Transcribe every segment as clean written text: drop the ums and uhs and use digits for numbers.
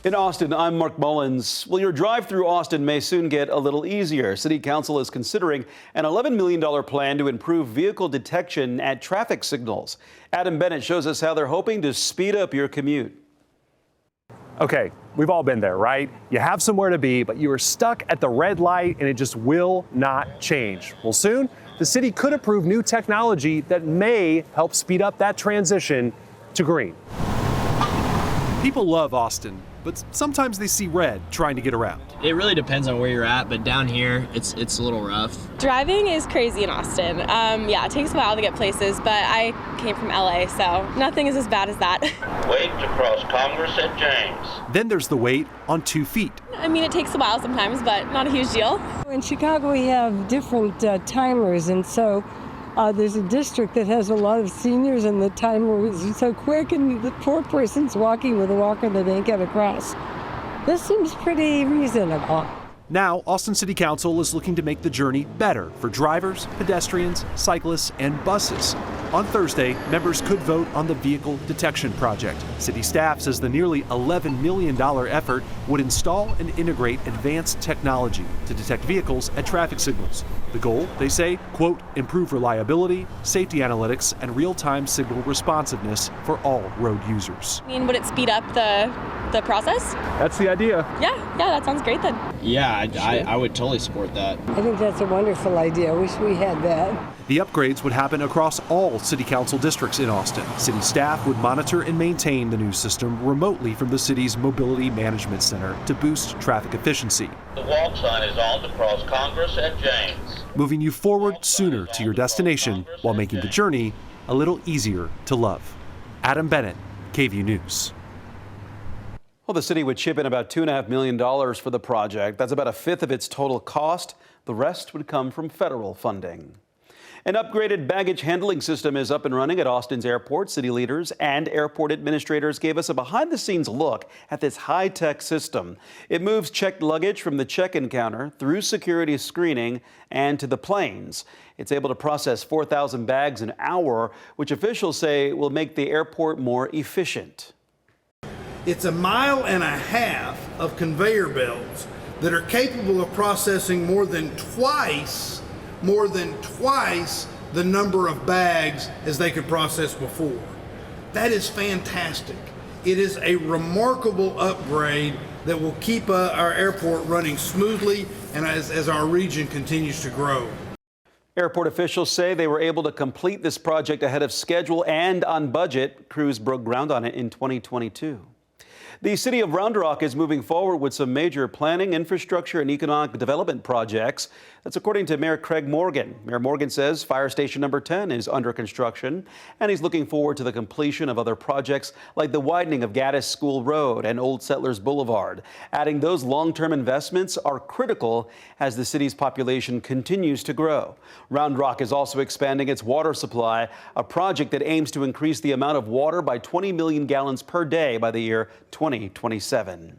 In Austin, I'm Mark Mullins. Well, your drive through Austin may soon get a little easier. City Council is considering an $11 million plan to improve vehicle detection at traffic signals. Adam Bennett shows us how they're hoping to speed up your commute. Okay, we've all been there, right? You have somewhere to be, but you are stuck at the red light and it just will not change. Well, soon, the city could approve new technology that may help speed up that transition to green. People love Austin, but sometimes they see red trying to get around. It really depends on where you're at, but down here, it's a little rough. Driving is crazy in Austin. Yeah, it takes a while to get places, but I came from LA, so nothing is as bad as that. Wait to cross Congress at James. Then there's the wait on 2 feet. I mean, it takes a while sometimes, but not a huge deal. In Chicago, we have different timers, and so there's a district that has a lot of seniors, and the timer is so quick, and the poor person's walking with a walker that ain't get across. This seems pretty reasonable. Now, Austin City Council is looking to make the journey better for drivers, pedestrians, cyclists, and buses. On Thursday, members could vote on the vehicle detection project. City staff says the nearly $11 million effort would install and integrate advanced technology to detect vehicles at traffic signals. The goal, they say, quote, improve reliability, safety analytics, and real-time signal responsiveness for all road users. I mean, would it speed up the process? That's the idea. Yeah, that sounds great then. Yeah, I would totally support that. I think that's a wonderful idea. I wish we had that. The upgrades would happen across all city council districts in Austin. City staff would monitor and maintain the new system remotely from the city's Mobility Management Center to boost traffic efficiency. The walk sign is on to cross Congress at James. Moving you forward sooner to your destination while making the journey a little easier to love. Adam Bennett, KVUE News. Well, the city would chip in about $2.5 million for the project. That's about a fifth of its total cost. The rest would come from federal funding. An upgraded baggage handling system is up and running at Austin's airport. City leaders and airport administrators gave us a behind-the-scenes look at this high-tech system. It moves checked luggage from the check-in counter through security screening and to the planes. It's able to process 4,000 bags an hour, which officials say will make the airport more efficient. It's 1.5 miles of conveyor belts that are capable of processing more than twice the number of bags as they could process before. That is fantastic. It is a remarkable upgrade that will keep our airport running smoothly and as our region continues to grow. Airport officials say they were able to complete this project ahead of schedule and on budget. Crews broke ground on it in 2022. The city of Round Rock is moving forward with some major planning, infrastructure, and economic development projects. That's according to Mayor Craig Morgan. Mayor Morgan says Fire Station number 10 is under construction, and he's looking forward to the completion of other projects like the widening of Gaddis School Road and Old Settlers Boulevard. Adding those long-term investments are critical as the city's population continues to grow. Round Rock is also expanding its water supply, a project that aims to increase the amount of water by 20 million gallons per day by the year 2027.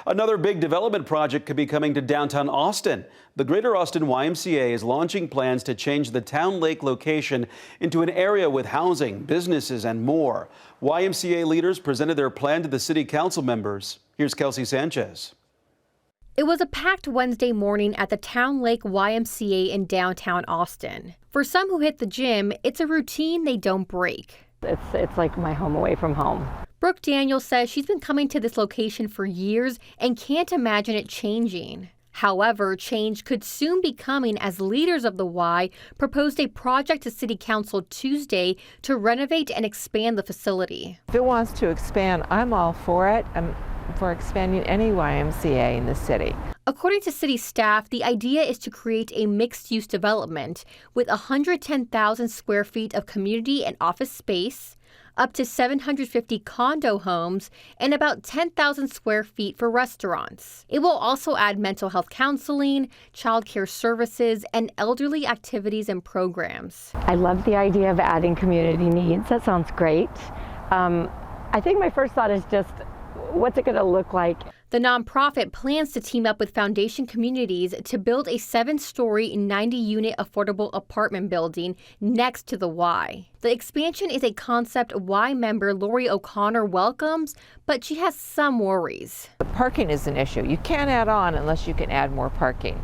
Another big development project could be coming to downtown Austin. The Greater Austin YMCA is launching plans to change the Town Lake location into an area with housing, businesses, and more. YMCA leaders presented their plan to the city council members. Here's Kelsey Sanchez. It was a packed Wednesday morning at the Town Lake YMCA in downtown Austin. For some who hit the gym, it's a routine they don't break. It's like my home away from home. Brooke Daniels says she's been coming to this location for years and can't imagine it changing. However, change could soon be coming as leaders of the Y proposed a project to City Council Tuesday to renovate and expand the facility. If it wants to expand, I'm all for it. I'm for expanding any YMCA in the city. According to city staff, the idea is to create a mixed-use development with 110,000 square feet of community and office space, up to 750 condo homes, and about 10,000 square feet for restaurants. It will also add mental health counseling, child care services, and elderly activities and programs. I love the idea of adding community needs. That sounds great. I think my first thought is just, what's it going to look like? The nonprofit plans to team up with Foundation Communities to build a 7-story, 90-unit affordable apartment building next to the Y. The expansion is a concept Y member Lori O'Connor welcomes, but she has some worries. The parking is an issue. You can't add on unless you can add more parking,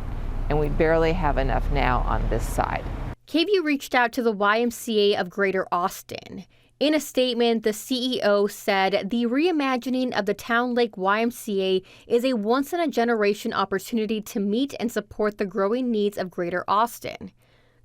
and we barely have enough now on this side. KVUE reached out to the YMCA of Greater Austin. In a statement, the CEO said the reimagining of the Town Lake YMCA is a once-in-a-generation opportunity to meet and support the growing needs of Greater Austin.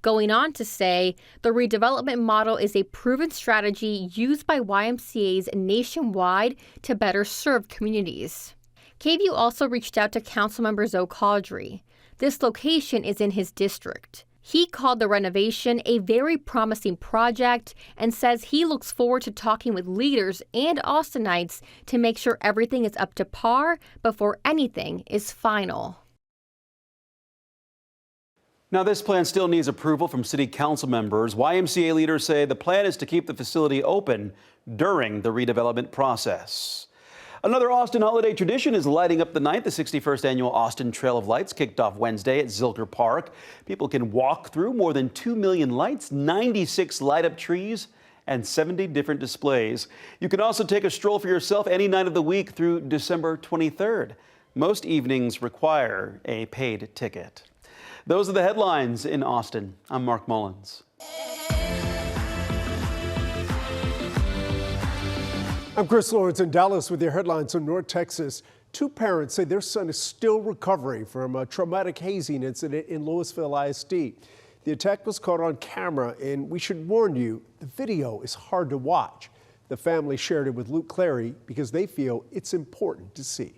Going on to say, the redevelopment model is a proven strategy used by YMCAs nationwide to better serve communities. KVUE also reached out to Councilmember Zoe Caudry. This location is in his district. He called the renovation a very promising project and says he looks forward to talking with leaders and Austinites to make sure everything is up to par before anything is final. Now, this plan still needs approval from city council members. YMCA leaders say the plan is to keep the facility open during the redevelopment process. Another Austin holiday tradition is lighting up the night. The 61st annual Austin Trail of Lights kicked off Wednesday at Zilker Park. People can walk through more than 2 million lights, 96 light-up trees, and 70 different displays. You can also take a stroll for yourself any night of the week through December 23rd. Most evenings require a paid ticket. Those are the headlines in Austin. I'm Mark Mullins. I'm Chris Lawrence in Dallas with your headlines from North Texas. 2 parents say their son is still recovering from a traumatic hazing incident in Louisville ISD. The attack was caught on camera, and we should warn you, the video is hard to watch. The family shared it with Luke Clary because they feel it's important to see.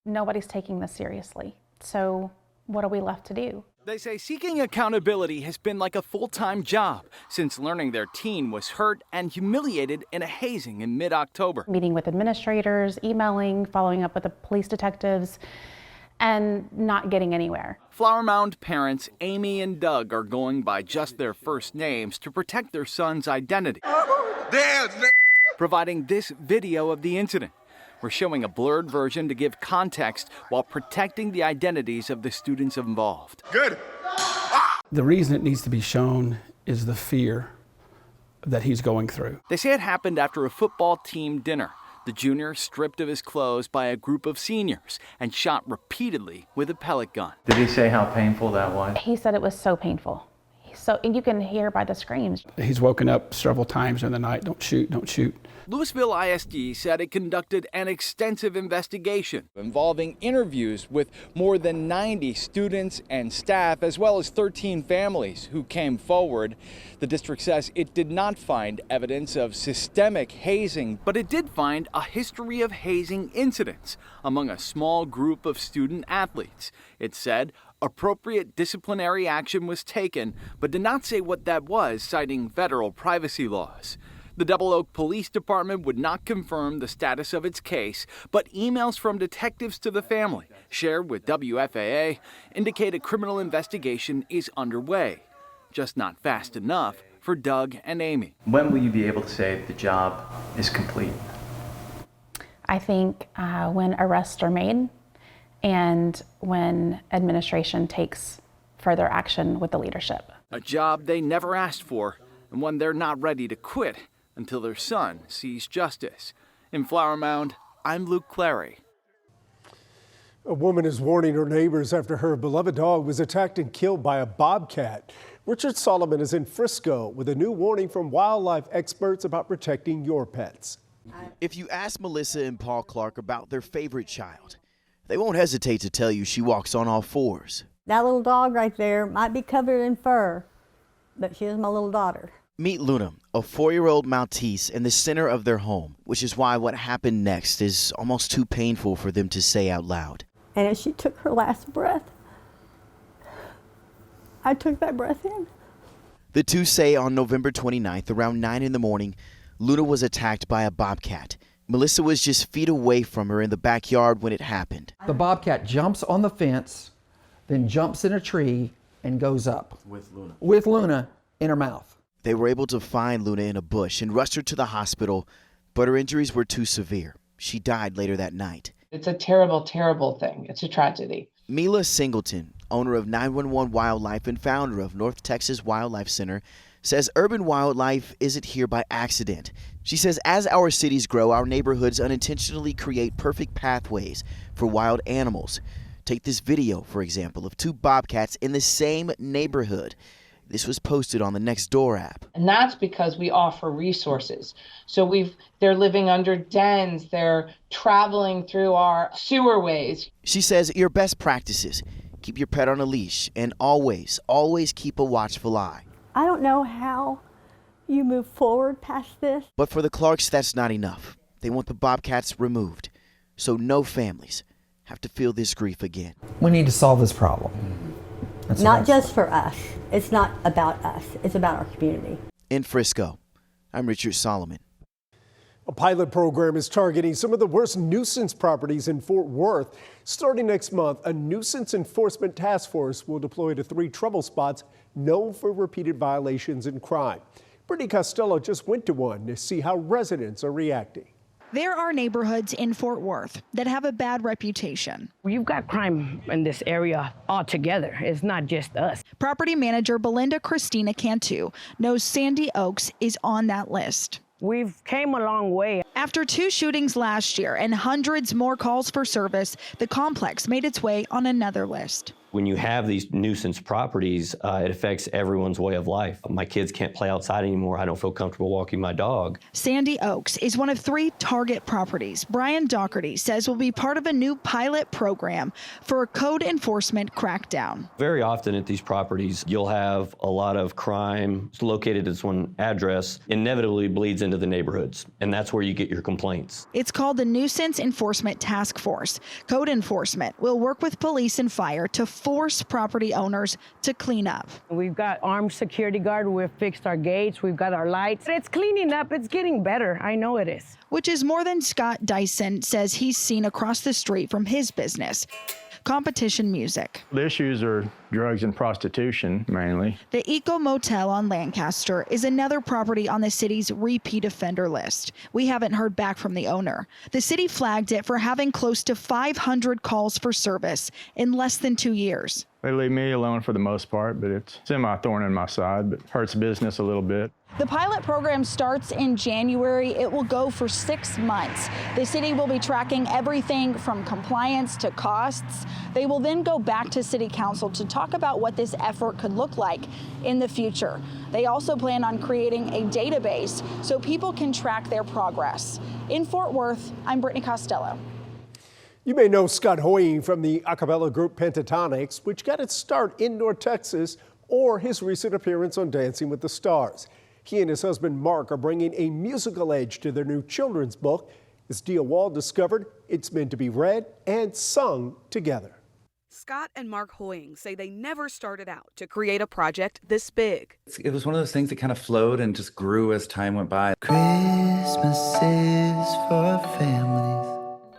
Nobody's taking this seriously, so what are we left to do? They say seeking accountability has been like a full-time job since learning their teen was hurt and humiliated in a hazing in mid-October. Meeting with administrators, emailing, following up with the police detectives, and not getting anywhere. Flower Mound parents Amy and Doug are going by just their first names to protect their son's identity. Providing this video of the incident. We're showing a blurred version to give context while protecting the identities of the students involved. Good. The reason it needs to be shown is the fear that he's going through. They say it happened after a football team dinner. The junior stripped of his clothes by a group of seniors and shot repeatedly with a pellet gun. Did he say how painful that was? He said it was so painful. And you can hear by the screams. He's woken up several times in the night, don't shoot, don't shoot. Louisville ISD said it conducted an extensive investigation involving interviews with more than 90 students and staff, as well as 13 families who came forward. The district says it did not find evidence of systemic hazing, but it did find a history of hazing incidents among a small group of student athletes. It said appropriate disciplinary action was taken, but did not say what that was, citing federal privacy laws. The Double Oak Police Department would not confirm the status of its case, but emails from detectives to the family, shared with WFAA, indicate a criminal investigation is underway. Just not fast enough for Doug and Amy. When will you be able to say the job is complete? I think when arrests are made and when administration takes further action with the leadership. A job they never asked for, and one they're not ready to quit until their son sees justice. In Flower Mound, I'm Luke Clary. A woman is warning her neighbors after her beloved dog was attacked and killed by a bobcat. Richard Solomon is in Frisco with a new warning from wildlife experts about protecting your pets. If you ask Melissa and Paul Clark about their favorite child, they won't hesitate to tell you she walks on all fours. That little dog right there might be covered in fur, but she is my little daughter. Meet Luna, a 4-year-old Maltese in the center of their home, which is why what happened next is almost too painful for them to say out loud. And as she took her last breath, I took that breath in. The two say on November 29th, around 9 in the morning, Luna was attacked by a bobcat. Melissa was just feet away from her in the backyard when it happened. The bobcat jumps on the fence, then jumps in a tree and goes up. With Luna in her mouth. They were able to find Luna in a bush and rushed her to the hospital, but her injuries were too severe. She died later that night. It's a terrible, terrible thing. It's a tragedy. Mila Singleton, owner of 911 Wildlife and founder of North Texas Wildlife Center, says urban wildlife isn't here by accident. She says as our cities grow, our neighborhoods unintentionally create perfect pathways for wild animals. Take this video, for example, of 2 bobcats in the same neighborhood. This was posted on the Nextdoor app. And that's because we offer resources. So they're living under dens, they're traveling through our sewerways. She says your best practices: keep your pet on a leash and always keep a watchful eye. I don't know how you move forward past this. But for the Clarks, that's not enough. They want the bobcats removed, so no families have to feel this grief again. We need to solve this problem. Not just for us. It's not about us. It's about our community. In Frisco, I'm Richard Solomon. A pilot program is targeting some of the worst nuisance properties in Fort Worth. Starting next month, a nuisance enforcement task force will deploy to 3 trouble spots known for repeated violations and crime. Brittany Costello just went to one to see how residents are reacting. There are neighborhoods in Fort Worth that have a bad reputation. You've got crime in this area altogether. It's not just us. Property manager Belinda Christina Cantu knows Sandy Oaks is on that list. We've came a long way. After 2 shootings last year and hundreds more calls for service, the complex made its way on another list. When you have these nuisance properties, it affects everyone's way of life. My kids can't play outside anymore. I don't feel comfortable walking my dog. Sandy Oaks is one of 3 target properties Brian Doherty says will be part of a new pilot program for a code enforcement crackdown. Very often at these properties, you'll have a lot of crime. It's located at this one address, inevitably bleeds into the neighborhoods, and that's where you get your complaints. It's called the Nuisance Enforcement Task Force. Code enforcement will work with police and fire to force property owners to clean up. We've got armed security guard. We've fixed our gates. We've got our lights. It's cleaning up. It's getting better. I know it is. Which is more than Scott Dyson says he's seen across the street from his business. Competition music. The issues are drugs and prostitution, mainly. The Eco Motel on Lancaster is another property on the city's repeat offender list. We haven't heard back from the owner. The city flagged it for having close to 500 calls for service in less than 2 years. They leave me alone for the most part, but it's semi-thorn in my side, but hurts business a little bit. The pilot program starts in January. It will go for 6 months. The city will be tracking everything from compliance to costs. They will then go back to City Council to talk about what this effort could look like in the future. They also plan on creating a database so people can track their progress. In Fort Worth, I'm Brittany Costello. You may know Scott Hoying from the a cappella group Pentatonics, which got its start in North Texas, or his recent appearance on Dancing with the Stars. He and his husband Mark are bringing a musical edge to their new children's book. As Dia Wall discovered, it's meant to be read and sung together. Scott and Mark Hoying say they never started out to create a project this big. It was one of those things that kind of flowed and just grew as time went by. Christmas is for families.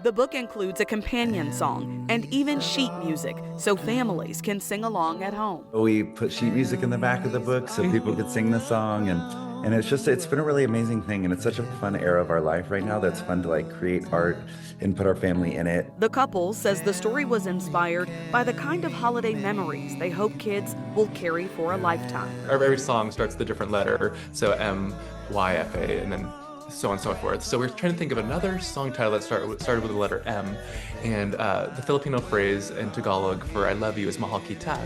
The book includes a companion song and even sheet music so families can sing along at home. We put sheet music in the back of the book so people could sing the song, and it's been a really amazing thing, and it's such a fun era of our life right now that's fun to create art and put our family in it. The couple says the story was inspired by the kind of holiday memories they hope kids will carry for a lifetime. Every song starts with a different letter, so M, Y, F, A, and then so on and so forth. So we're trying to think of another song title that started with the letter M, and the Filipino phrase in Tagalog for I love you is mahal kita.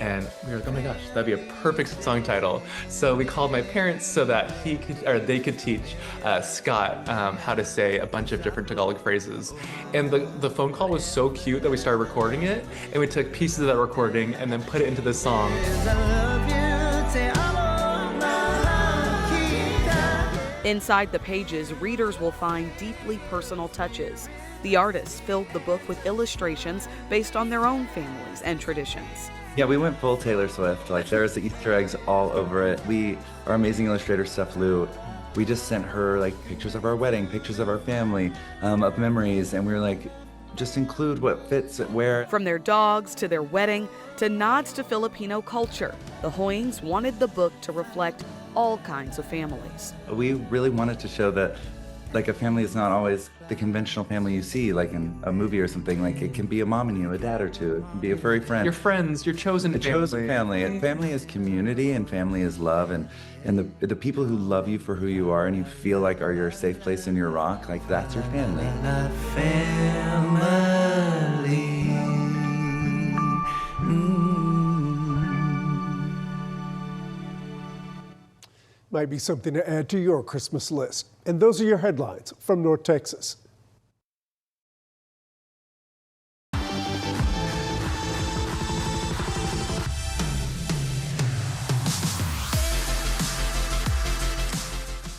And we were like, oh my gosh, that'd be a perfect song title. So we called my parents so that they could teach Scott how to say a bunch of different Tagalog phrases. And the phone call was so cute that we started recording it, and we took pieces of that recording and then put it into the song. Inside the pages, readers will find deeply personal touches. The artists filled the book with illustrations based on their own families and traditions. Yeah, we went full Taylor Swift. There's the Easter eggs all over it. Our amazing illustrator, Steph Liu, we just sent her pictures of our wedding, pictures of our family, of memories, and we were like, just include what fits where. From their dogs to their wedding to nods to Filipino culture, the Hoyings wanted the book to reflect all kinds of families. We really wanted to show that Like a family is not always the conventional family you see, like in a movie or something. Like it can be a mom and you, a dad or two. It can be a furry friend. Your friends, your chosen family. Chosen family. And family is community and family is love. And the people who love you for who you are and you feel like are your safe place in your rock, like that's your family. Might be something to add to your Christmas list. And those are your headlines from North Texas.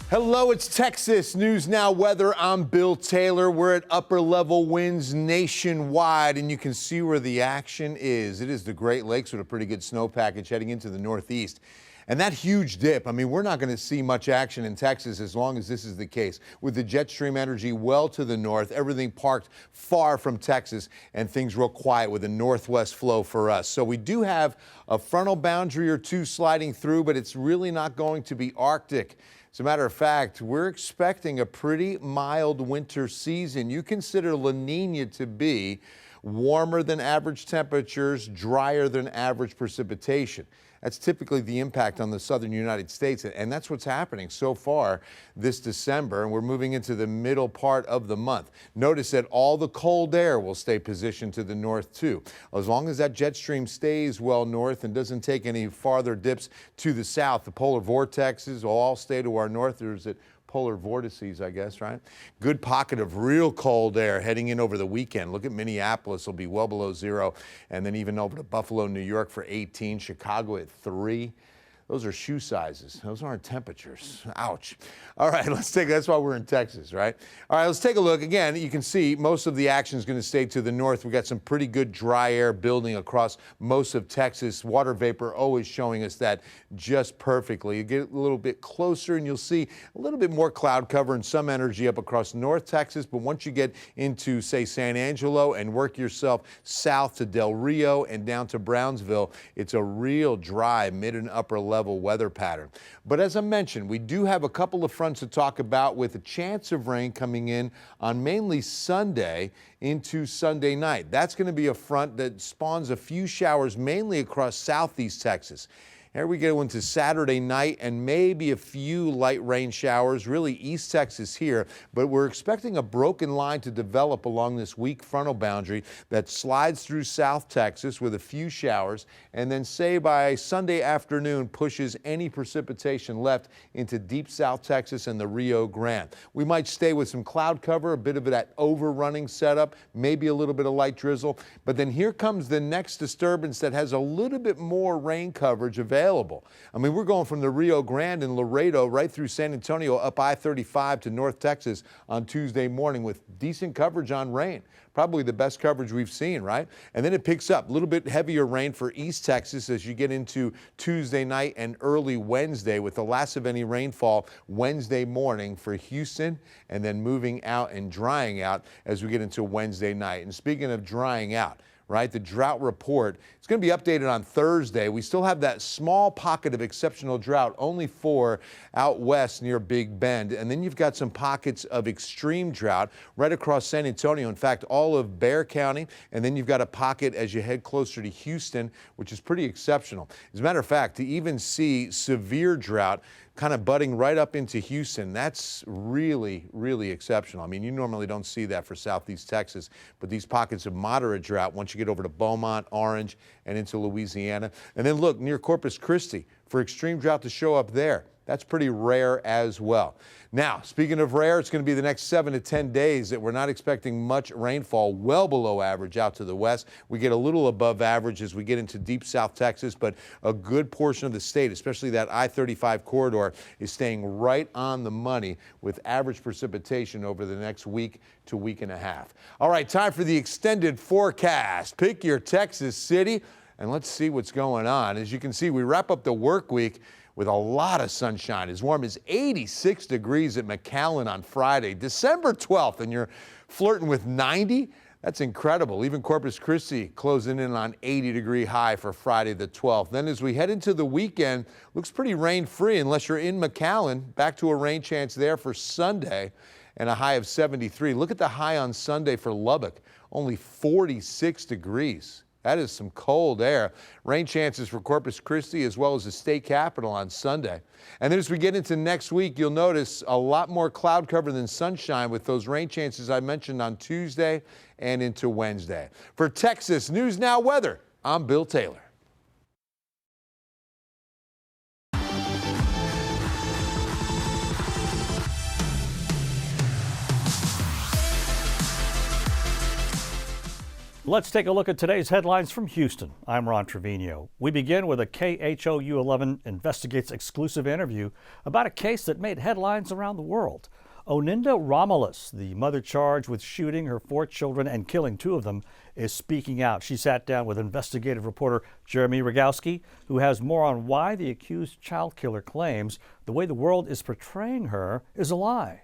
Hello, it's Texas News Now weather. I'm Bill Taylor. We're at upper level winds nationwide, and you can see where the action is. It is the Great Lakes with a pretty good snow package heading into the Northeast. And that huge dip, I mean, we're not going to see much action in Texas as long as this is the case. With the jet stream energy well to the north, everything parked far from Texas, and things real quiet with a northwest flow for us. So we do have a frontal boundary or two sliding through, but it's really not going to be Arctic. As a matter of fact, we're expecting a pretty mild winter season. You consider La Nina to be warmer than average temperatures, drier than average precipitation. That's typically the impact on the southern United States, and that's what's happening so far this December, and we're moving into the middle part of the month. Notice that all the cold air will stay positioned to the north too. As long as that jet stream stays well north and doesn't take any farther dips to the south, the polar vortexes will all stay to our north. There's it. Polar vortices, I guess, right? Good pocket of real cold air heading in over the weekend. Look at Minneapolis, will be well below 0, and then even over to Buffalo, New York for 18, Chicago at 3. Those are shoe sizes. Those aren't temperatures. Ouch. All right, that's why we're in Texas, right? All right, let's take a look. Again, you can see most of the action is going to stay to the north. We got some pretty good dry air building across most of Texas. Water vapor always showing us that just perfectly. You get a little bit closer and you'll see a little bit more cloud cover and some energy up across North Texas. But once you get into, say, San Angelo and work yourself south to Del Rio and down to Brownsville, it's a real dry mid and upper level weather pattern. But as I mentioned, we do have a couple of fronts to talk about with a chance of rain coming in on mainly Sunday into Sunday night. That's going to be a front that spawns a few showers mainly across southeast Texas. Here we go into Saturday night and maybe a few light rain showers, really East Texas here, but we're expecting a broken line to develop along this weak frontal boundary that slides through South Texas with a few showers, and then say by Sunday afternoon pushes any precipitation left into deep South Texas and the Rio Grande. We might stay with some cloud cover, a bit of that overrunning setup, maybe a little bit of light drizzle, but then here comes the next disturbance that has a little bit more rain coverage available. I mean, we're going from the Rio Grande and Laredo right through San Antonio up I-35 to North Texas on Tuesday morning with decent coverage on rain. Probably the best coverage we've seen, right? And then it picks up a little bit heavier rain for East Texas as you get into Tuesday night and early Wednesday with the last of any rainfall Wednesday morning for Houston, and then moving out and drying out as we get into Wednesday night. And speaking of drying out, right, the drought report, it's going to be updated on Thursday. We still have that small pocket of exceptional drought only for out west near Big Bend. And then you've got some pockets of extreme drought right across San Antonio. In fact, all of Bexar County. And then you've got a pocket as you head closer to Houston, which is pretty exceptional. As a matter of fact, to even see severe drought kind of butting right up into Houston, that's really, really exceptional. I mean, you normally don't see that for southeast Texas, but these pockets of moderate drought once you get over to Beaumont, Orange, and into Louisiana. And then look, near Corpus Christi, for extreme drought to show up there. That's pretty rare as well. Now, speaking of rare, it's going to be the next 7 to 10 days that we're not expecting much rainfall, well below average out to the west. We get a little above average as we get into deep South Texas, but a good portion of the state, especially that I-35 corridor, is staying right on the money with average precipitation over the next week to week and a half. All right, time for the extended forecast. Pick your Texas city and let's see what's going on. As you can see, we wrap up the work week with a lot of sunshine, as warm as 86 degrees at McAllen on Friday, December 12th, and you're flirting with 90? That's incredible. Even Corpus Christi closing in on 80-degree high for Friday the 12th. Then as we head into the weekend, looks pretty rain-free unless you're in McAllen. Back to a rain chance there for Sunday. and a high of 73. Look at the high on Sunday for Lubbock, only 46 degrees. That is some cold air. Rain chances for Corpus Christi as well as the state capitol on Sunday. And then as we get into next week, you'll notice a lot more cloud cover than sunshine with those rain chances I mentioned on Tuesday and into Wednesday. For Texas News Now Weather, I'm Bill Taylor. Let's take a look at today's headlines from Houston. I'm Ron Trevino. We begin with a KHOU 11 Investigates exclusive interview about a case that made headlines around the world. Oninda Romulus, the mother charged with shooting her 4 children and killing 2 of them, is speaking out. She sat down with investigative reporter Jeremy Rogowski, who has more on why the accused child killer claims the way the world is portraying her is a lie.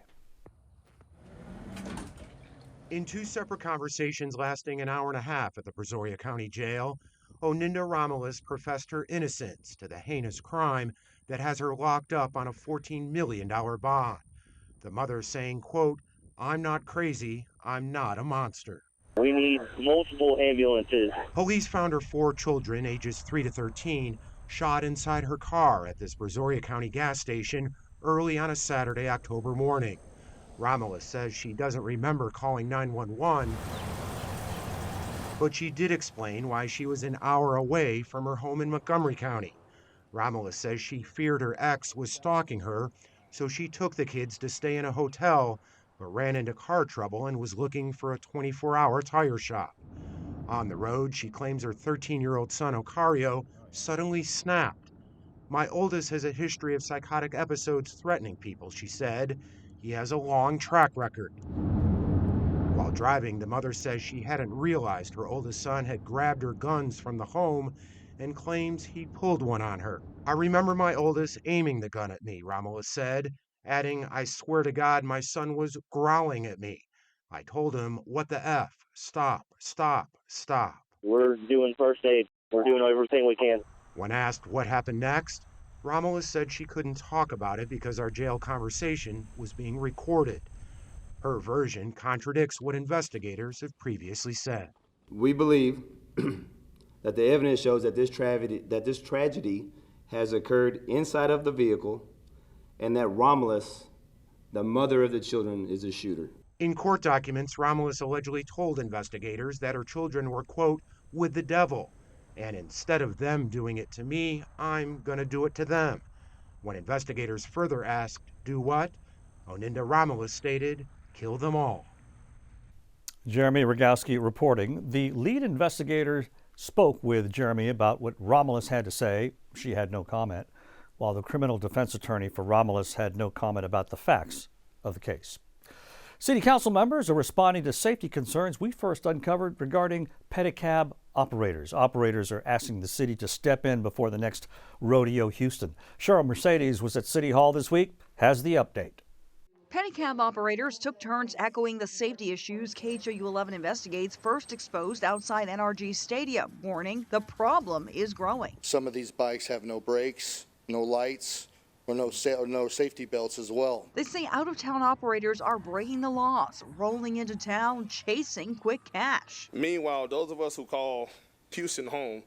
In 2 separate conversations lasting an hour and a half at the Brazoria County Jail, Oninda Romulus professed her innocence to the heinous crime that has her locked up on a $14 million bond. The mother saying, quote, "I'm not crazy, I'm not a monster." We need multiple ambulances. Police found her 4 children, ages 3 to 13, shot inside her car at this Brazoria County gas station early on a Saturday, October morning. Romulus says she doesn't remember calling 911, but she did explain why she was an hour away from her home in Montgomery County. Romulus says she feared her ex was stalking her, so she took the kids to stay in a hotel, but ran into car trouble and was looking for a 24-hour tire shop. On the road, she claims her 13-year-old son, Ocario, suddenly snapped. "My oldest has a history of psychotic episodes threatening people," she said. "He has a long track record." While driving, the mother says she hadn't realized her oldest son had grabbed her guns from the home and claims he pulled one on her. "I remember my oldest aiming the gun at me," Romulus said, adding, "I swear to God my son was growling at me. I told him, 'What the F? Stop, stop, stop.'" We're doing first aid. We're doing everything we can. When asked what happened next, Romulus said she couldn't talk about it because our jail conversation was being recorded. Her version contradicts what investigators have previously said. We believe that the evidence shows that this tragedy has occurred inside of the vehicle and that Romulus, the mother of the children, is the shooter. In court documents, Romulus allegedly told investigators that her children were, quote, "with the devil," and instead of them doing it to me, I'm gonna do it to them. When investigators further asked, "Do what?" Oninda Romulus stated, "Kill them all." Jeremy Rogowski reporting. The lead investigator spoke with Jeremy about what Romulus had to say. She had no comment, while the criminal defense attorney for Romulus had no comment about the facts of the case. City Council members are responding to safety concerns we first uncovered regarding pedicab operators. Operators are asking the city to step in before the next Rodeo Houston. Cheryl Mercedes was at City Hall this week, has the update. Pedicab operators took turns echoing the safety issues KHOU 11 Investigates first exposed outside NRG Stadium, warning the problem is growing. Some of these bikes have no brakes, no lights, or no safety belts as well. They say out-of-town operators are breaking the laws, rolling into town, chasing quick cash. Meanwhile, those of us who call Houston home,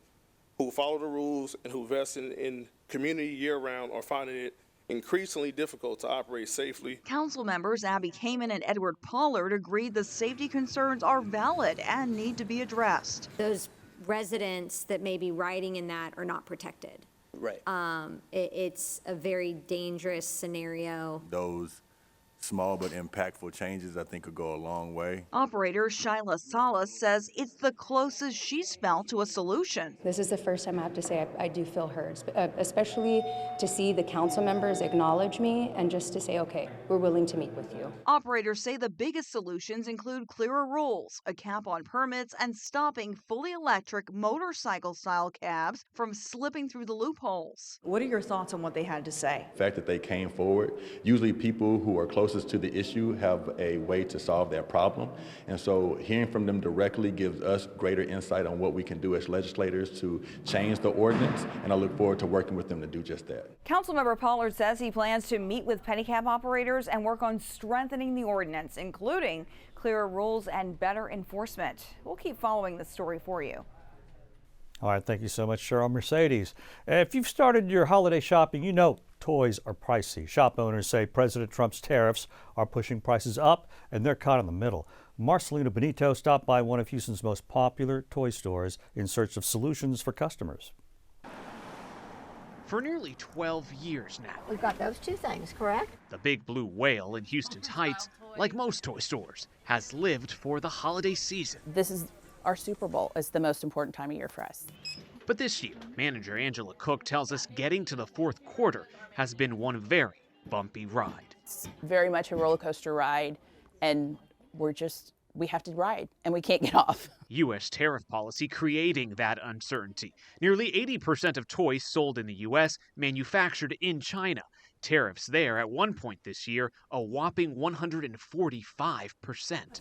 who follow the rules and who invest in community year-round, are finding it increasingly difficult to operate safely. Council members Abby Kamen and Edward Pollard agreed the safety concerns are valid and need to be addressed. Those residents that may be riding in that are not protected. Right. It's a very dangerous scenario. Those small but impactful changes, I think, could go a long way. Operator Shyla Salas says it's the closest she's felt to a solution. This is the first time I have to say I do feel heard, especially to see the council members acknowledge me and just to say, okay, we're willing to meet with you. Operators say the biggest solutions include clearer rules, a cap on permits, and stopping fully electric motorcycle-style cabs from slipping through the loopholes. What are your thoughts on what they had to say? The fact that they came forward, usually people who are close closest to the issue have a way to solve that problem. And so hearing from them directly gives us greater insight on what we can do as legislators to change the ordinance, and I look forward to working with them to do just that. Councilmember Pollard says he plans to meet with pedicab operators and work on strengthening the ordinance, including clearer rules and better enforcement. We'll keep following this story for you. All right, thank you so much, Cheryl. Mercedes, if you've started your holiday shopping, you know toys are pricey. Shop owners say President Trump's tariffs are pushing prices up, and they're caught in the middle. Marcelino Benito stopped by one of Houston's most popular toy stores in search of solutions for customers. For nearly 12 years now, we've got those two things, correct? The Big Blue Whale in Houston's Heights, like most toy stores, has lived for the holiday season. This is our Super Bowl. It's the most important time of year for us. But this year, manager Angela Cook tells us getting to the fourth quarter has been one very bumpy ride. It's very much a roller coaster ride, and we have to ride, and we can't get off. U.S. tariff policy creating that uncertainty. Nearly 80% of toys sold in the U.S. manufactured in China. Tariffs there at one point this year, a whopping 145%.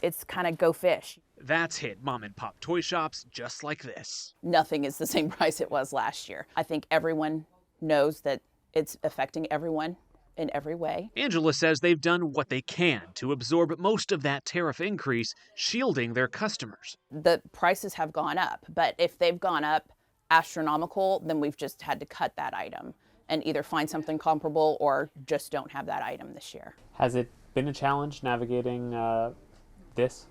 It's kind of go fish. That's hit mom and pop toy shops just like this. Nothing is the same price it was last year. I think everyone knows that it's affecting everyone in every way. Angela says they've done what they can to absorb most of that tariff increase, shielding their customers. The prices have gone up, but if they've gone up astronomical, then we've just had to cut that item and either find something comparable or just don't have that item this year. Has it been a challenge navigating this?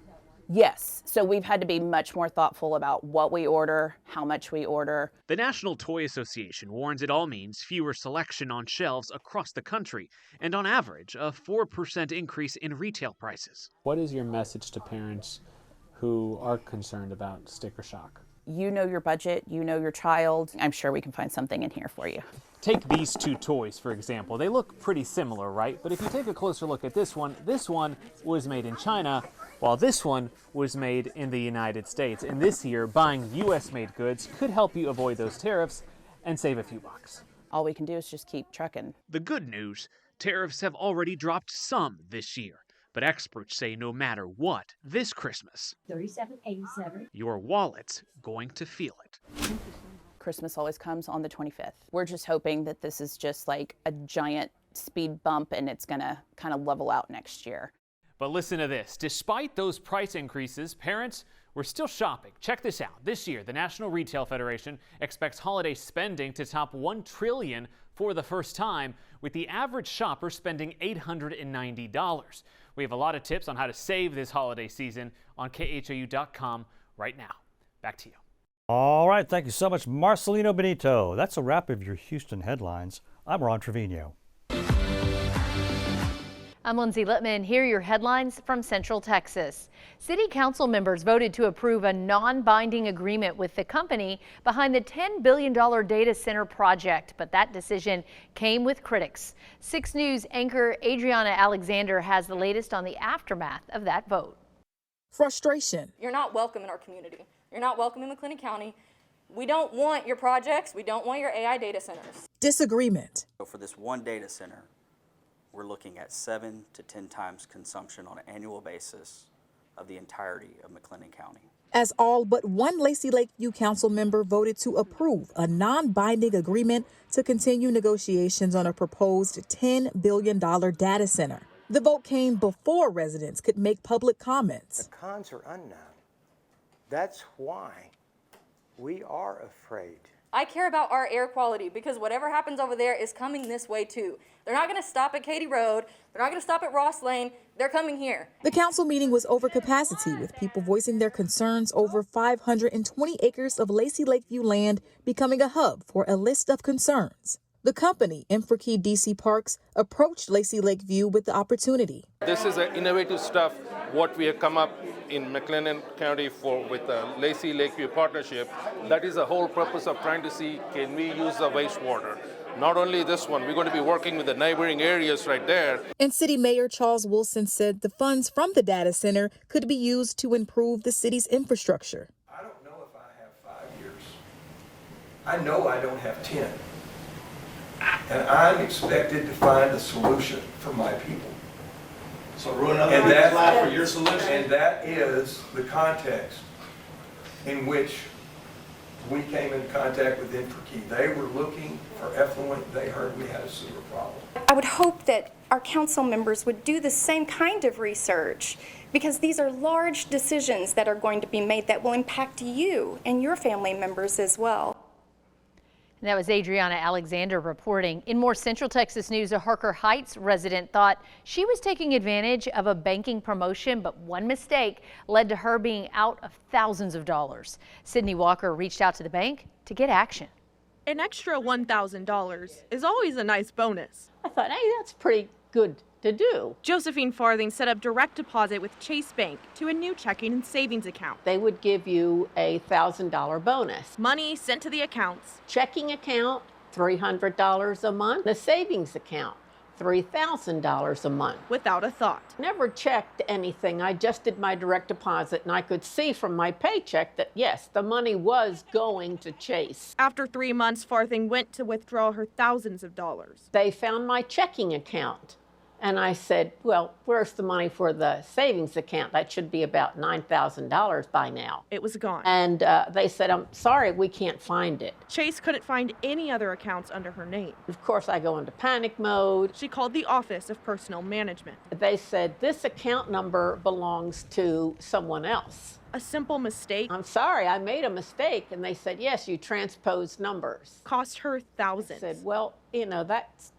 Yes. So we've had to be much more thoughtful about what we order, how much we order. The National Toy Association warns it all means fewer selection on shelves across the country, and on average, a 4% increase in retail prices. What is your message to parents who are concerned about sticker shock? You know your budget, you know your child. I'm sure we can find something in here for you. Take these two toys, for example. They look pretty similar, right? But if you take a closer look at this one was made in China, while this one was made in the United States. And this year, buying U.S.-made goods could help you avoid those tariffs and save a few bucks. All we can do is just keep trucking. The good news, tariffs have already dropped some this year. But experts say no matter what, this Christmas, $37.87. your wallet's going to feel it. Christmas always comes on the 25th. We're just hoping that this is just like a giant speed bump and it's gonna kind of level out next year. But listen to this. Despite those price increases, parents were still shopping. Check this out. This year, the National Retail Federation expects holiday spending to top $1 trillion for the first time, with the average shopper spending $890. We have a lot of tips on how to save this holiday season on KHOU.com right now. Back to you. All right, thank you so much, Marcelino Benito. That's a wrap of your Houston headlines. I'm Ron Trevino. I'm Lindsay Littman. Here are your headlines from Central Texas. City Council members voted to approve a non-binding agreement with the company behind the $10 billion data center project, but that decision came with critics. 6 News anchor Adriana Alexander has the latest on the aftermath of that vote. Frustration. You're not welcome in our community. You're not welcome in McLennan County. We don't want your projects. We don't want your AI data centers. Disagreement. For this one data center, we're looking at 7 to 10 times consumption on an annual basis of the entirety of McLennan County. As all but one Lacey Lakeview council member voted to approve a non-binding agreement to continue negotiations on a proposed $10 billion data center. The vote came before residents could make public comments. The cons are unknown. That's why we are afraid. I care about our air quality because whatever happens over there is coming this way too. They're not going to stop at Katy Road. They're not going to stop at Ross Lane. They're coming here. The council meeting was over capacity, with people voicing their concerns over 520 acres of Lacey Lakeview land becoming a hub for a list of concerns. The company, Infrakey DC Parks, approached Lacey Lakeview with the opportunity. This is innovative stuff, what we have come up in McLennan County with the Lacey Lakeview partnership. That is the whole purpose of trying to see, can we use the wastewater? Not only this one, we're going to be working with the neighboring areas right there. And City Mayor Charles Wilson said the funds from the data center could be used to improve the city's infrastructure. I don't know if I have 5 years. I know I don't have 10. and I'm expected to find a solution for my people. So ruin another life for your solution. And that is the context in which we came in contact with Infrared. They were looking for effluent. They heard we had a sewer problem. I would hope that our council members would do the same kind of research, because these are large decisions that are going to be made that will impact you and your family members as well. And that was Adriana Alexander reporting. In more Central Texas news, a Harker Heights resident thought she was taking advantage of a banking promotion, but one mistake led to her being out of thousands of dollars. Sydney Walker reached out to the bank to get action. An extra $1,000 is always a nice bonus. I thought, hey, that's pretty good to do. Josephine Farthing set up direct deposit with Chase Bank to a new checking and savings account. They would give you a $1,000 bonus. Money sent to the accounts. Checking account, $300 a month. The savings account, $3,000 a month. Without a thought. Never checked anything. I just did my direct deposit, and I could see from my paycheck that, yes, the money was going to Chase. After 3 months, Farthing went to withdraw her thousands of dollars. They found my checking account. And I said, well, where's the money for the savings account? That should be about $9,000 by now. It was gone. And they said, I'm sorry, we can't find it. Chase couldn't find any other accounts under her name. Of course, I go into panic mode. She called the Office of Personnel Management. They said, this account number belongs to someone else. A simple mistake. I'm sorry, I made a mistake. And they said, yes, you transposed numbers. Cost her thousands. I said, well, you know, that's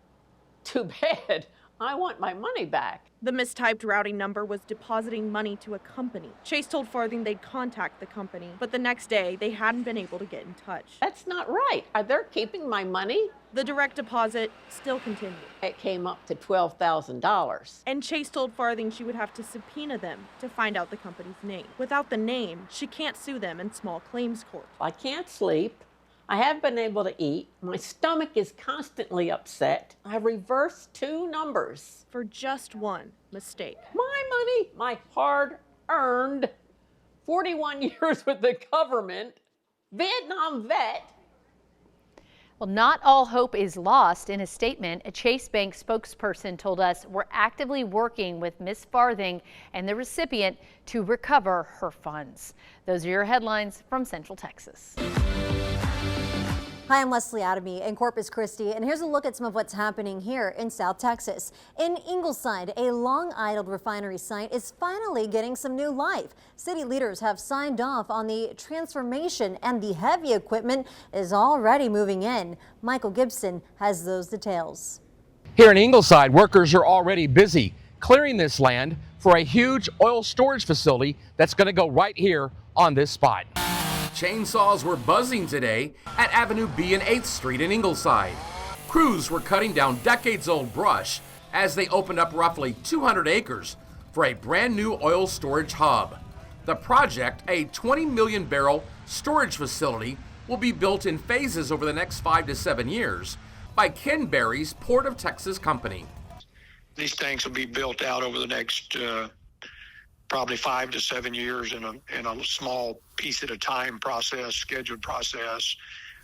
too bad. I want my money back. The mistyped routing number was depositing money to a company. Chase told Farthing they'd contact the company, but the next day they hadn't been able to get in touch. That's not right. Are they keeping my money? The direct deposit still continued. It came up to $12,000. And Chase told Farthing she would have to subpoena them to find out the company's name. Without the name, she can't sue them in small claims court. I can't sleep. I haven't been able to eat. My stomach is constantly upset. I reversed 2 numbers. For just one mistake. My money, my hard-earned 41 years with the government, Vietnam vet. Well, not all hope is lost. In a statement, a Chase Bank spokesperson told us, we're actively working with Ms. Farthing and the recipient to recover her funds. Those are your headlines from Central Texas. Hi, I'm Leslie Adamy in Corpus Christi, and here's a look at some of what's happening here in South Texas. In Ingleside, a long-idled refinery site is finally getting some new life. City leaders have signed off on the transformation, and the heavy equipment is already moving in. Michael Gibson has those details. Here in Ingleside, workers are already busy clearing this land for a huge oil storage facility that's going to go right here on this spot. Chainsaws were buzzing today at Avenue B and 8th Street in Ingleside. Crews were cutting down decades-old brush as they opened up roughly 200 acres for a brand new oil storage hub. The project, a 20 million barrel storage facility, will be built in phases over the next 5 to 7 years by Ken Berry's Port of Texas company. These tanks will be built out over the next probably 5 to 7 years in a small piece at a time process, scheduled process.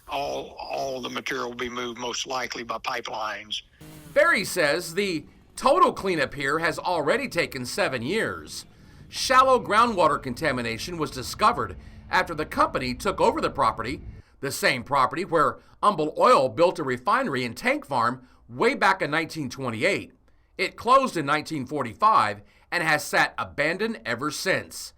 All the material will be moved most likely by pipelines. Berry says the total cleanup here has already taken 7 years. Shallow groundwater contamination was discovered after the company took over the property, the same property where Humble Oil built a refinery and tank farm way back in 1928. It closed in 1945 and has sat abandoned ever since.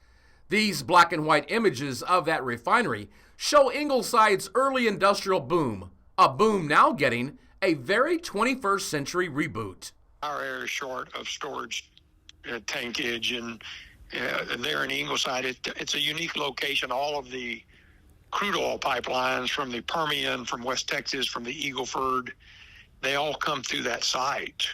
These black and white images of that refinery show Ingleside's early industrial boom, a boom now getting a very 21st century reboot. Our area is short of storage tankage, and there in Ingleside, it's a unique location. All of the crude oil pipelines from the Permian, from West Texas, from the Eagle Ford, they all come through that site.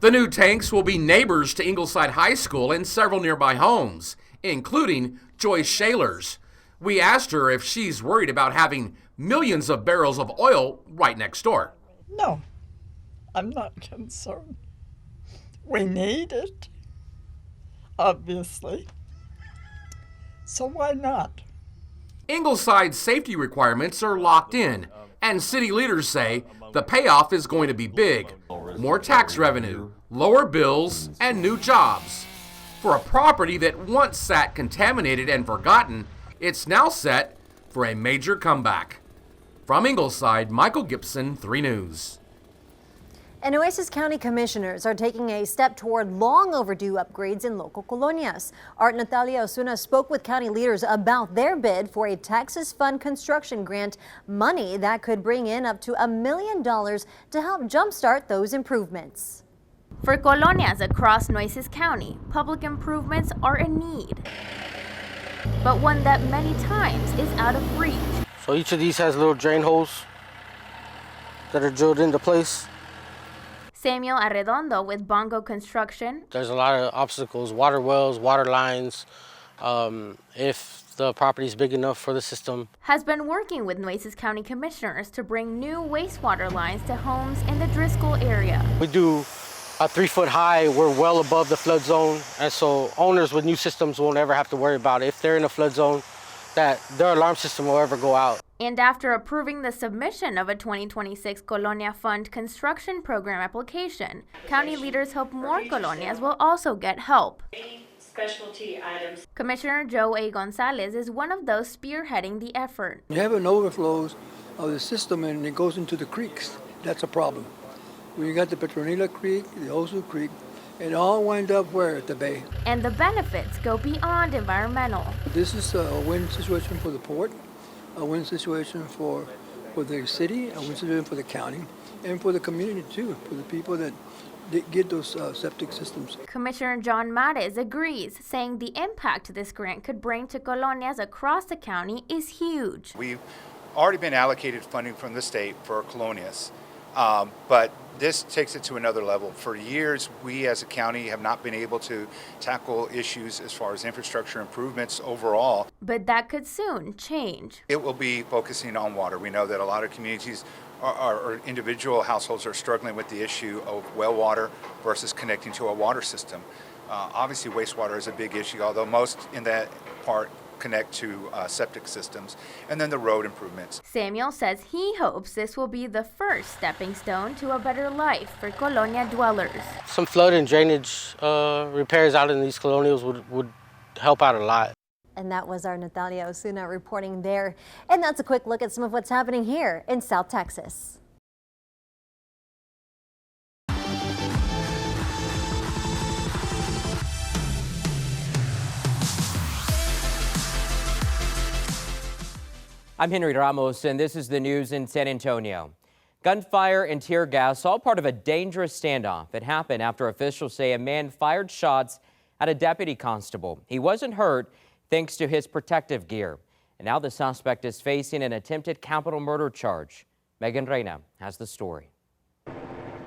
The new tanks will be neighbors to Ingleside High School and several nearby homes, including Joyce Shaler's. We asked her if she's worried about having millions of barrels of oil right next door. No, I'm not concerned. We need it, obviously. So why not? Ingleside's safety requirements are locked in, And city leaders say the payoff is going to be big. More tax revenue, lower bills, and new jobs. For a property that once sat contaminated and forgotten, it's now set for a major comeback. From Ingleside, Michael Gibson, 3 News. And Nueces County commissioners are taking a step toward long overdue upgrades in local colonias. Art Natalia Osuna spoke with county leaders about their bid for a Texas Fund construction grant, money that could bring in up to $1 million to help jumpstart those improvements. For colonias across Nueces County, public improvements are a need, but one that many times is out of reach. So each of these has little drain holes that are drilled into place. Samuel Arredondo with Bongo Construction. There's a lot of obstacles, water wells, water lines, if the property is big enough for the system. Has been working with Nueces County commissioners to bring new wastewater lines to homes in the Driscoll area. We do a 3-foot high, we're well above the flood zone, and so owners with new systems won't ever have to worry about it. If they're in a flood zone, that their alarm system will ever go out. And after approving the submission of a 2026 Colonia Fund construction program application, county leaders hope more colonias will also get help. Specialty items. Commissioner Joe A. Gonzalez is one of those spearheading the effort. You have an overflows of the system and it goes into the creeks. That's a problem. When you got the Petronila Creek, the Oso Creek, it all wind up where? At the bay. And the benefits go beyond environmental. This is a win situation for the port, a win situation for the city, a win situation for the county, and for the community too, for the people that get those septic systems. Commissioner John Mares agrees, saying the impact this grant could bring to colonias across the county is huge. We've already been allocated funding from the state for colonias, but this takes it to another level. For years, we as a county have not been able to tackle issues as far as infrastructure improvements overall. But that could soon change. It will be focusing on water. We know that a lot of communities or individual households are struggling with the issue of well water versus connecting to a water system. Obviously, wastewater is a big issue, although most in that part connect to septic systems, and then the road improvements. Samuel says he hopes this will be the first stepping stone to a better life for Colonia dwellers. Some flood and drainage repairs out in these colonials would help out a lot. And that was our Natalia Osuna reporting there. And that's a quick look at some of what's happening here in South Texas. I'm Henry Ramos, and this is the news in San Antonio. Gunfire and tear gas, all part of a dangerous standoff. It happened after officials say a man fired shots at a deputy constable. He wasn't hurt thanks to his protective gear. And now the suspect is facing an attempted capital murder charge. Megan Reyna has the story.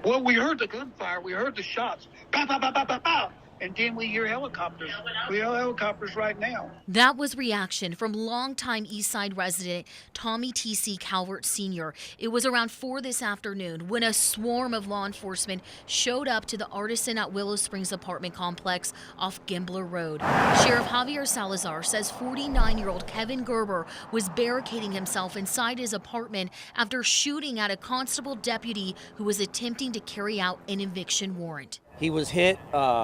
Well, we heard the gunfire. We heard the shots. Pow, pow, pow, pow, pow, pow. And then we hear helicopters. We hear helicopters right now. That was reaction from longtime Eastside resident Tommy T.C. Calvert Sr. It was around 4 this afternoon when a swarm of law enforcement showed up to the Artisan at Willow Springs apartment complex off Gimbler Road. Sheriff Javier Salazar says 49-year-old Kevin Gerber was barricading himself inside his apartment after shooting at a constable deputy who was attempting to carry out an eviction warrant. He was hit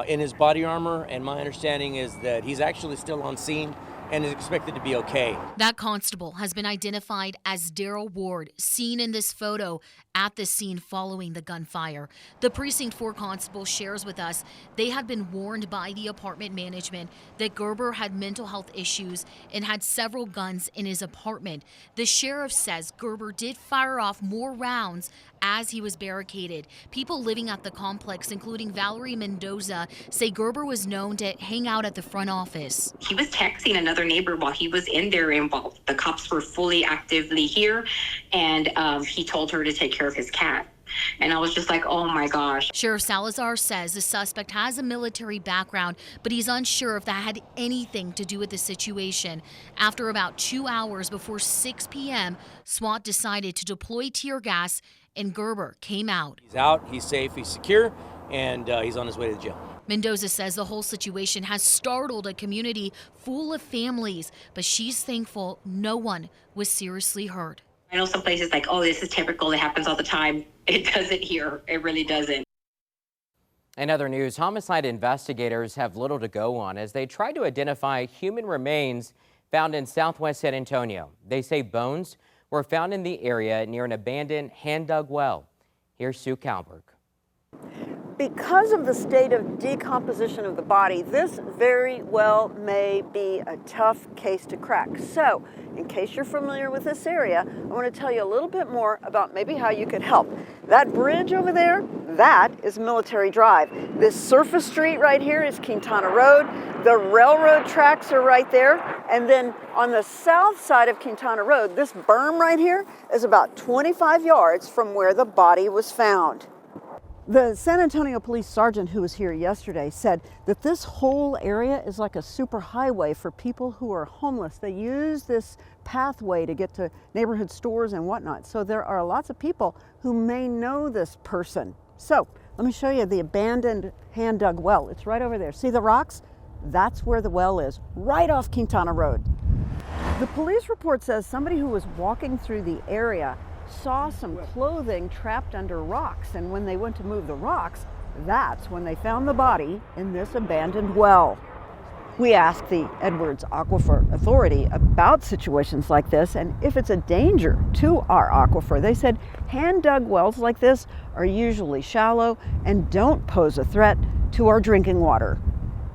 in his body armor, and my understanding is that he's actually still on scene and is expected to be okay. That constable has been identified as Daryl Ward, seen in this photo at the scene following the gunfire. The Precinct 4 constable shares with us they had been warned by the apartment management that Gerber had mental health issues and had several guns in his apartment. The sheriff says Gerber did fire off more rounds as he was barricaded. People living at the complex, including Valerie Mendoza, say Gerber was known to hang out at the front office. He was texting another neighbor while he was in there involved. The cops were fully actively here, and he told her to take care of his cat. And I was just like, oh my gosh. Sheriff Salazar says the suspect has a military background, but he's unsure if that had anything to do with the situation. After about 2 hours before 6 p.m., SWAT decided to deploy tear gas, and Gerber came out. He's out, he's safe, he's secure, and he's on his way to jail. Mendoza says the whole situation has startled a community full of families, but she's thankful no one was seriously hurt. I know some places like, oh, this is typical, it happens all the time. It doesn't here. It really doesn't. In other news, homicide investigators have little to go on as they try to identify human remains found in southwest San Antonio. They say bones were found in the area near an abandoned hand-dug well. Here's Sue Kalberg. Because of the state of decomposition of the body, this very well may be a tough case to crack. So, in case you're familiar with this area, I want to tell you a little bit more about maybe how you could help. That bridge over there, that is Military Drive. This surface street right here is Quintana Road. The railroad tracks are right there. And then on the south side of Quintana Road, this berm right here is about 25 yards from where the body was found. The San Antonio police sergeant who was here yesterday said that this whole area is like a super highway for people who are homeless. They use this pathway to get to neighborhood stores and whatnot. So there are lots of people who may know this person. So let me show you the abandoned hand-dug well. It's right over there. See the rocks? That's where the well is, right off Quintana Road. The police report says somebody who was walking through the area saw some clothing trapped under rocks, and when they went to move the rocks, that's when they found the body in this abandoned well. We asked the Edwards Aquifer Authority about situations like this and if it's a danger to our aquifer. They said hand-dug wells like this are usually shallow and don't pose a threat to our drinking water.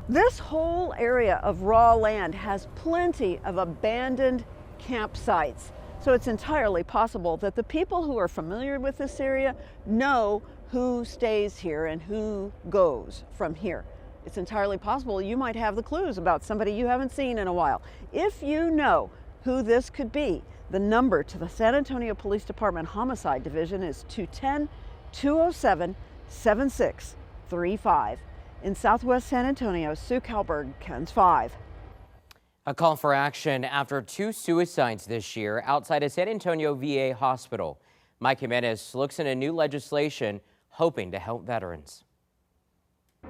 This whole area of raw land has plenty of abandoned campsites. So it's entirely possible that the people who are familiar with this area know who stays here and who goes from here. It's entirely possible you might have the clues about somebody you haven't seen in a while. If you know who this could be, the number to the San Antonio Police Department Homicide Division is 210-207-7635. In southwest San Antonio, Sue Kalberg, KENS 5. A call for action after 2 suicides this year outside a San Antonio VA hospital. Mike Jimenez looks into new legislation hoping to help veterans.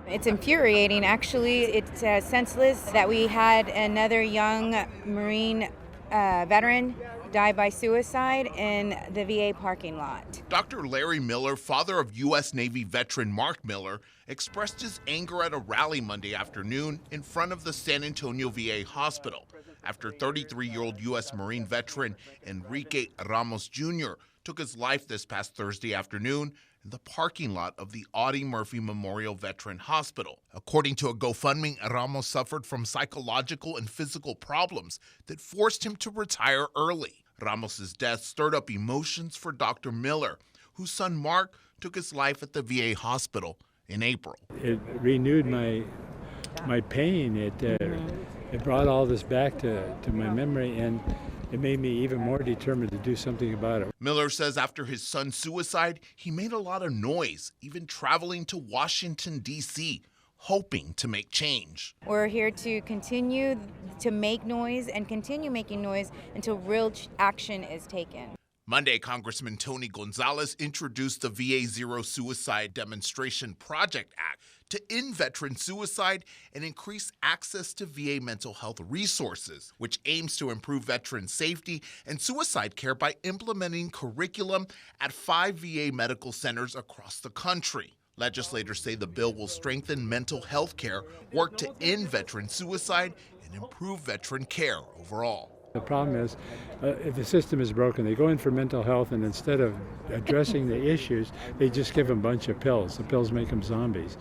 It's infuriating, actually. It's senseless that we had another young Marine veteran die by suicide in the VA parking lot. Dr. Larry Miller, father of U.S. Navy veteran Mark Miller, expressed his anger at a rally Monday afternoon in front of the San Antonio VA hospital after 33-year-old U.S. Marine veteran Enrique Ramos Jr. took his life this past Thursday afternoon in the parking lot of the Audie Murphy Memorial Veteran Hospital. According to a GoFundMe, Ramos suffered from psychological and physical problems that forced him to retire early. Ramos's death stirred up emotions for Dr. Miller, whose son Mark took his life at the VA hospital in April. It renewed my pain. It brought all this back to my memory, and it made me even more determined to do something about it. Miller says after his son's suicide, he made a lot of noise, even traveling to Washington, D.C., hoping to make change. We're here to continue to make noise and continue making noise until real action is taken. Monday, Congressman Tony Gonzalez introduced the VA Zero Suicide Demonstration Project Act to end veteran suicide and increase access to VA mental health resources, which aims to improve veteran safety and suicide care by implementing curriculum at 5 VA medical centers across the country. Legislators say the bill will strengthen mental health care, work to end veteran suicide, and improve veteran care overall. The problem is, if the system is broken, they go in for mental health, and instead of addressing the issues, they just give them a bunch of pills. The pills make them zombies.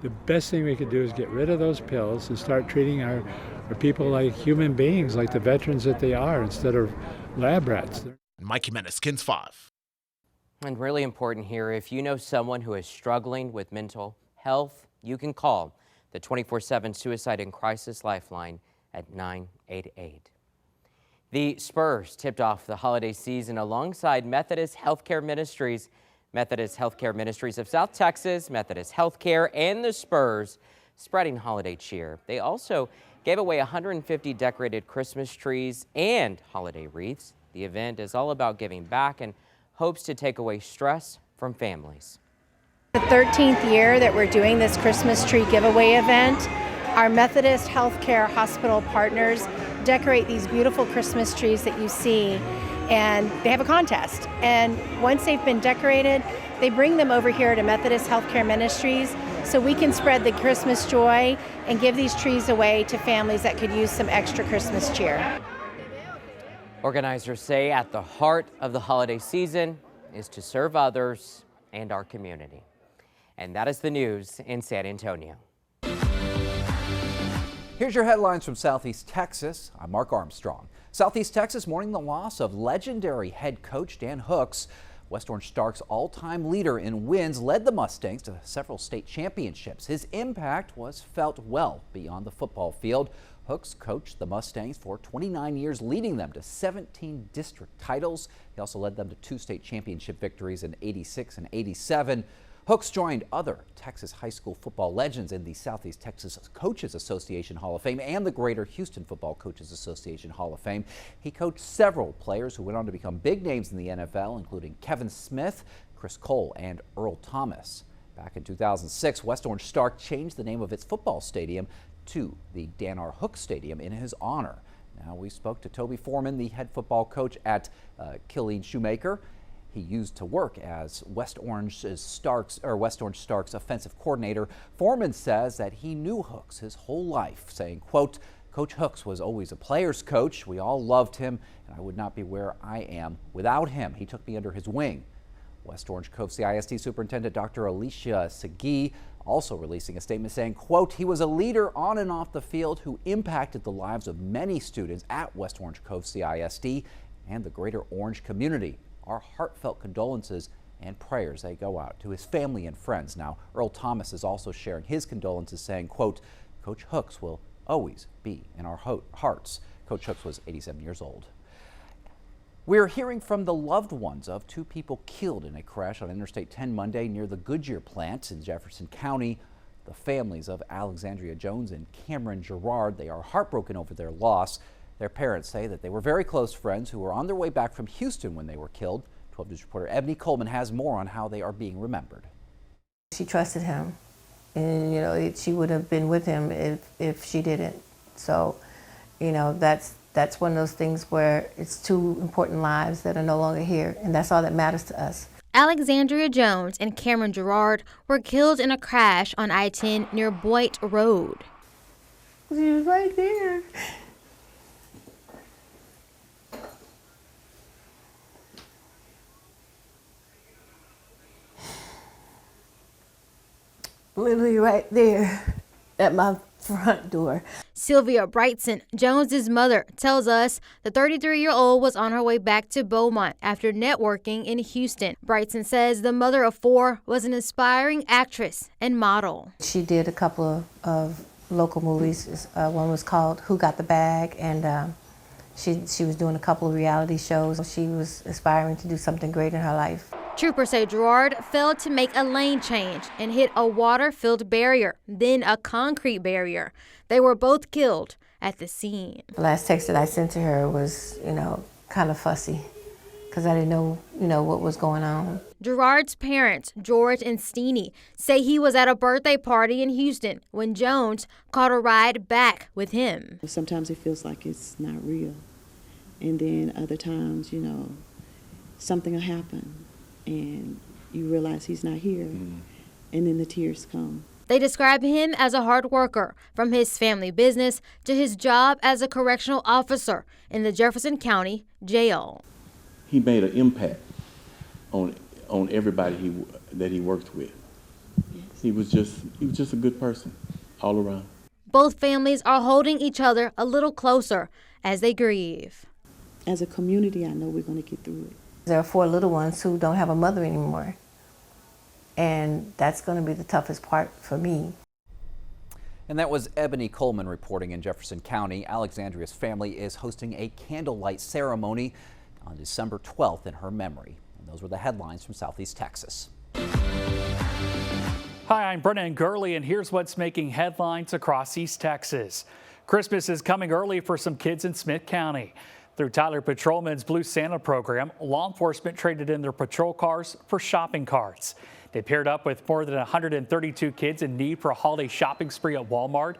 The best thing we could do is get rid of those pills and start treating our people like human beings, like the veterans that they are, instead of lab rats. Mike Jimenez, KENS 5. And really important here, if you know someone who is struggling with mental health, you can call the 24/7 Suicide and Crisis Lifeline at 988. The Spurs tipped off the holiday season alongside Methodist Healthcare Ministries. Methodist Healthcare Ministries of South Texas, Methodist Healthcare, and the Spurs spreading holiday cheer. They also gave away 150 decorated Christmas trees and holiday wreaths. The event is all about giving back and hopes to take away stress from families. The 13th year that we're doing this Christmas tree giveaway event. Our Methodist Healthcare Hospital partners decorate these beautiful Christmas trees that you see, and they have a contest. And once they've been decorated, they bring them over here to Methodist Healthcare Ministries so we can spread the Christmas joy and give these trees away to families that could use some extra Christmas cheer. Organizers say at the heart of the holiday season is to serve others and our community. And that is the news in San Antonio. Here's your headlines from Southeast Texas. I'm Mark Armstrong. Southeast Texas mourning the loss of legendary head coach Dan Hooks. West Orange Stark's all-time leader in wins led the Mustangs to several state championships. His impact was felt well beyond the football field. Hooks coached the Mustangs for 29 years, leading them to 17 district titles. He also led them to 2 state championship victories in '86 and '87. Hooks joined other Texas high school football legends in the Southeast Texas Coaches Association Hall of Fame and the Greater Houston Football Coaches Association Hall of Fame. He coached several players who went on to become big names in the NFL, including Kevin Smith, Chris Cole, and Earl Thomas. Back in 2006, West Orange Stark changed the name of its football stadium to the Dan R. Hooks Stadium in his honor. Now we spoke to Toby Foreman, the head football coach at Killeen Shoemaker. He used to work as West Orange Stark's offensive coordinator. Foreman says that he knew Hooks his whole life, saying, quote, "Coach Hooks was always a player's coach. We all loved him, and I would not be where I am without him. He took me under his wing." West Orange Cove CISD Superintendent Dr. Alicia Segui also releasing a statement saying, quote, "He was a leader on and off the field who impacted the lives of many students at West Orange Cove CISD and the greater Orange community. Our heartfelt condolences and prayers, they go out to his family and friends." Now, Earl Thomas is also sharing his condolences, saying, quote, "Coach Hooks will always be in our hearts." Coach Hooks was 87 years old. We're hearing from the loved ones of 2 people killed in a crash on Interstate 10 Monday near the Goodyear plant in Jefferson County. The families of Alexandria Jones and Cameron Gerard, they are heartbroken over their loss. Their parents say that they were very close friends who were on their way back from Houston when they were killed. 12 News reporter Ebony Coleman has more on how they are being remembered. She trusted him, and she would have been with him if she didn't. So, that's one of those things where it's 2 important lives that are no longer here, and that's all that matters to us. Alexandria Jones and Cameron Gerard were killed in a crash on I-10 near Boyd Road. She was right there. Literally right there at my front door. Sylvia Brightson, Jones's mother, tells us the 33-year-old was on her way back to Beaumont after networking in Houston. Brightson says the mother of 4 was an aspiring actress and model. She did a couple of local movies. One was called Who Got the Bag, and she was doing a couple of reality shows. She was aspiring to do something great in her life. Troopers say Gerard failed to make a lane change and hit a water-filled barrier, then a concrete barrier. They were both killed at the scene. The last text that I sent to her was, kind of fussy because I didn't know, what was going on. Gerard's parents, George and Steenie, say he was at a birthday party in Houston when Jones caught a ride back with him. Sometimes it feels like it's not real. And then other times, something will happen and you realize he's not here, and then the tears come. They describe him as a hard worker, from his family business to his job as a correctional officer in the Jefferson County Jail. He made an impact on everybody that he worked with. Yes. He was just a good person all around. Both families are holding each other a little closer as they grieve. As a community, I know we're going to get through it. There are 4 little ones who don't have a mother anymore. And that's going to be the toughest part for me. And that was Ebony Coleman reporting in Jefferson County. Alexandria's family is hosting a candlelight ceremony on December 12th in her memory. And those were the headlines from Southeast Texas. Hi, I'm Brennan Gurley, and here's what's making headlines across East Texas. Christmas is coming early for some kids in Smith County. Through Tyler Patrolman's Blue Santa program, law enforcement traded in their patrol cars for shopping carts. They paired up with more than 132 kids in need for a holiday shopping spree at Walmart.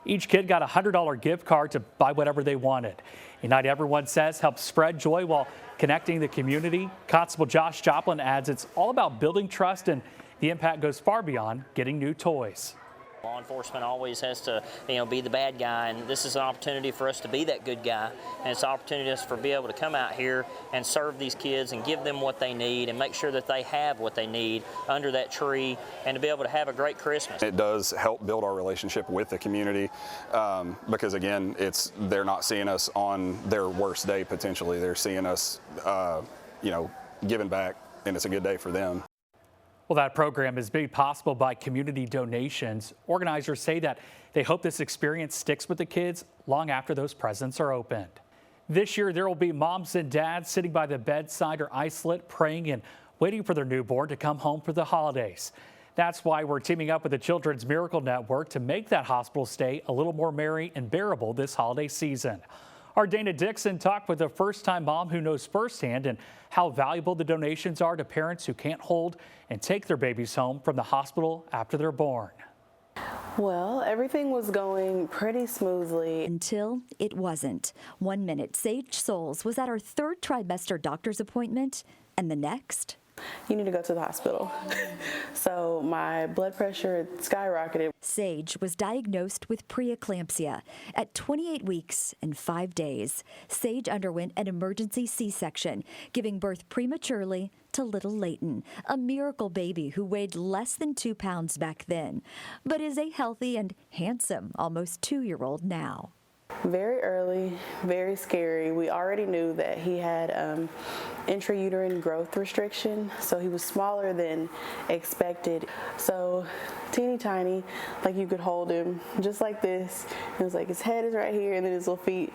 Each kid got a $100 gift card to buy whatever they wanted. Unite Everyone says helps spread joy while connecting the community. Constable Josh Joplin adds it's all about building trust, and the impact goes far beyond getting new toys. Law enforcement always has to, be the bad guy, and this is an opportunity for us to be that good guy. And it's an opportunity for us to be able to come out here and serve these kids and give them what they need and make sure that they have what they need under that tree and to be able to have a great Christmas. It does help build our relationship with the community because, again, they're not seeing us on their worst day potentially. They're seeing us, giving back, and it's a good day for them. Well, that program is made possible by community donations. Organizers say that they hope this experience sticks with the kids long after those presents are opened. This year, there will be moms and dads sitting by the bedside or isolate, praying and waiting for their newborn to come home for the holidays. That's why we're teaming up with the Children's Miracle Network to make that hospital stay a little more merry and bearable this holiday season. Our Dana Dixon talked with a first-time mom who knows firsthand and how valuable the donations are to parents who can't hold and take their babies home from the hospital after they're born. Well, everything was going pretty smoothly. Until it wasn't. 1 minute, Sage Souls was at her 3rd trimester doctor's appointment, and the next, you need to go to the hospital. So my blood pressure skyrocketed. Sage was diagnosed with preeclampsia. At 28 weeks and 5 days, Sage underwent an emergency C-section, giving birth prematurely to little Leighton, a miracle baby who weighed less than 2 pounds back then, but is a healthy and handsome almost 2-year-old now. Very early, very scary. We already knew that he had intrauterine growth restriction, so he was smaller than expected. So teeny tiny, like you could hold him just like this. It was like his head is right here and then his little feet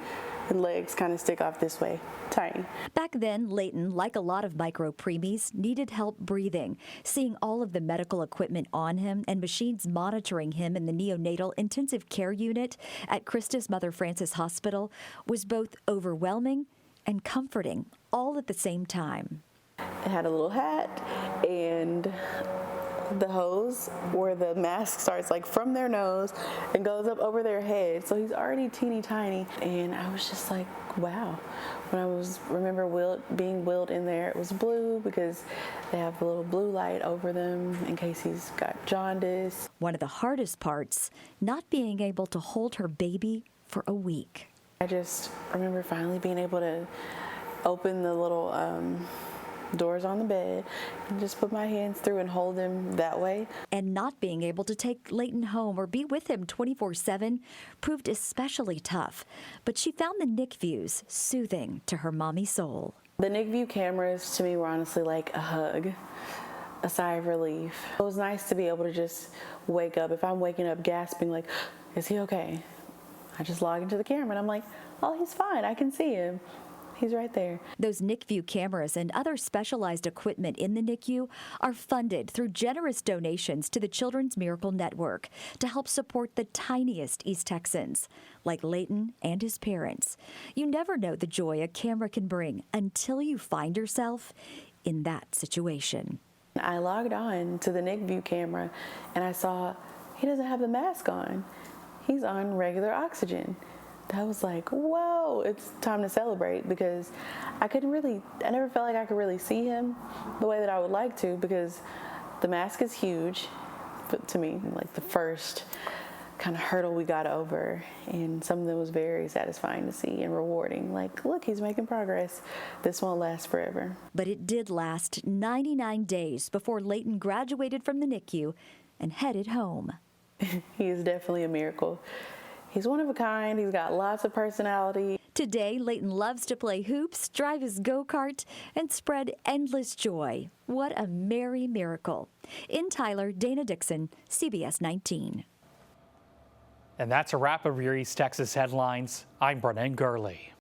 and legs kind of stick off this way, tiny. Back then, Leighton, like a lot of micro-preemies, needed help breathing. Seeing all of the medical equipment on him and machines monitoring him in the neonatal intensive care unit at Christus Mother Francis Hospital was both overwhelming and comforting, all at the same time. It had a little hat and the hose where the mask starts like from their nose and goes up over their head. So he's already teeny tiny. And I was just like, wow. When I remember being wheeled in there, it was blue because they have a little blue light over them in case he's got jaundice. One of the hardest parts, not being able to hold her baby for a week. I just remember finally being able to open the little doors on the bed and just put my hands through and hold him that way. And not being able to take Leighton home or be with him 24/7 proved especially tough. But she found the NICViews soothing to her mommy soul. The NICView cameras to me were honestly like a hug, a sigh of relief. It was nice to be able to just wake up. If I'm waking up gasping like, is he okay? I just log into the camera and I'm like, oh, he's fine. I can see him. He's right there. Those NICView cameras and other specialized equipment in the NICU are funded through generous donations to the Children's Miracle Network to help support the tiniest East Texans, like Leighton and his parents. You never know the joy a camera can bring until you find yourself in that situation. I logged on to the NICView camera and I saw he doesn't have the mask on. He's on regular oxygen. That was like, whoa, it's time to celebrate because I never felt like I could really see him the way that I would like to because the mask is huge, but to me, like the first kind of hurdle we got over, and something that was very satisfying to see and rewarding. Like, look, he's making progress. This won't last forever. But it did last 99 days before Leighton graduated from the NICU and headed home. He is definitely a miracle. He's one of a kind. He's got lots of personality. Today, Leighton loves to play hoops, drive his go-kart, and spread endless joy. What a merry miracle. In Tyler, Dana Dixon, CBS 19. And that's a wrap of your East Texas headlines. I'm Brennan Gurley.